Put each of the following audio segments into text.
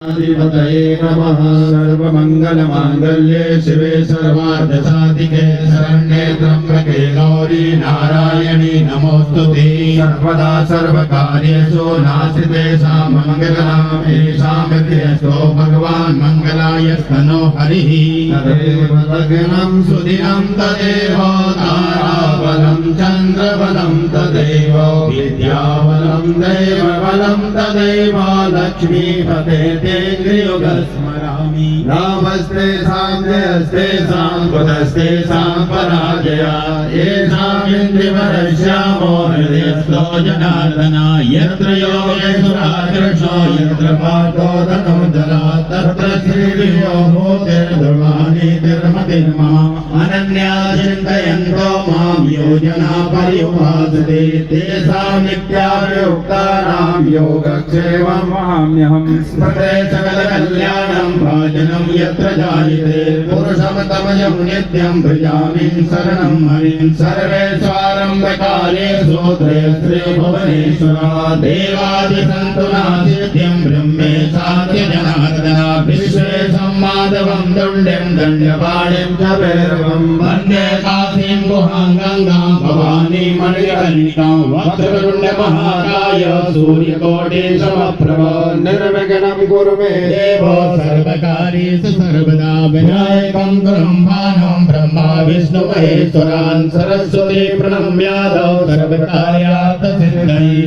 अधिपतये नमः। सर्वमंगलमांगल्ये शिवे सर्वार्थसाधिके शरण्ये त्र्यंबके गौरी नारायणी नमोस्तुते। सर्वदा सर्वकार्येषु नास्ति सामंगलम् येषां हृदयस्थो भगवान् मंगलायस्तनो हरिः। तदेव लग्नं सुदिनं तदेव ताराबलं चन्द्रबलं तदेव विद्याबलं दैवबलं तदेव लक्ष्मीपते स्मरामि। रामस्ते साम्यस्ते सांकुतस्ते सांपराजया येषाम् इन्द्रिवरश्यामो हृदयस्थो जनार्दन। यत्र योगेश्वरः कृष्णो यत्र पार्थो धनुर्धरः तत्र श्रीवियो भूतिर्ध्रुवानीतिर्मतिर्मम। अनन्या चिन्तयन्तो मां योजना पर्युपासते तेषां नित्याभियुक्तानां योगक्षेमं वहाम्यहम्। स्मृते सकलकल्याणं भाजनं यत्र जायते पुरुषमतमयं नित्यं भजामि शरणं हरिं। सर्वेष्वारम्भकालेषु त्रयस्त्रीभुवनेश्वरा देवादिसन्तु नासिद्ध्यं ब्रह्मेशाद्य जनार्दन। विश्वेशं माधवं दण्ड्यं दण्डपाणिं च भैरवं वन्दे काशीं गुहां गङ्गां भवानीं मणिकर्णिकां। वक्रतुण्डमहाकाय सूर्यकोटिसमप्रभ निर्विघ्नं कुरु मे देवो सर्वकार्येषु सर्वदा। विनायकं गुरुं भानुं ब्रह्मा विष्णु महेश्वरान् सरस्वती प्रणम्यादौ सर्वकार्यार्थसिद्धये।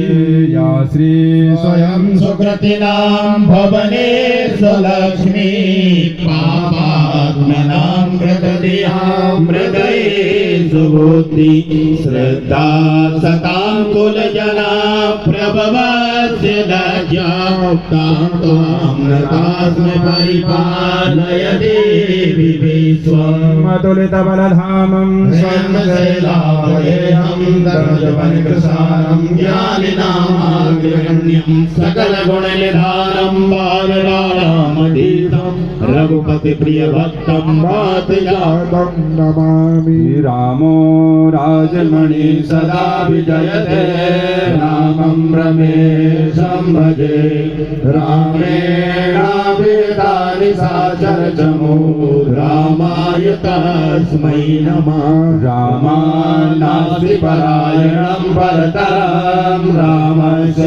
या श्री स्वयं सुकृतिनां भवनेषु लक्ष्मी पापात्मनां कृतधियां हृदयेषु बुद्धि श्रद्धा सतां कुलजना प्रभवस्य दज्ञाप्तां त्वामृतास्मि परिपालय देवि विश्वम्। अतुलितबलधामं स्वयंशैलाभयेहं दर्शपनिकृसारं ज्ञानिनामाग्रगण्यं सकलगुणनिधानं बालराणामधीतं रघुपतिप्रियभक्तं वातजातं नमामि। रामो राजमणि सदा विजयते रामं रमेशं भजे। रामेणाभितानि साचरचमो रामाय तस्मै नमः। रामान्नास्ति परायणं परतरं रामस्य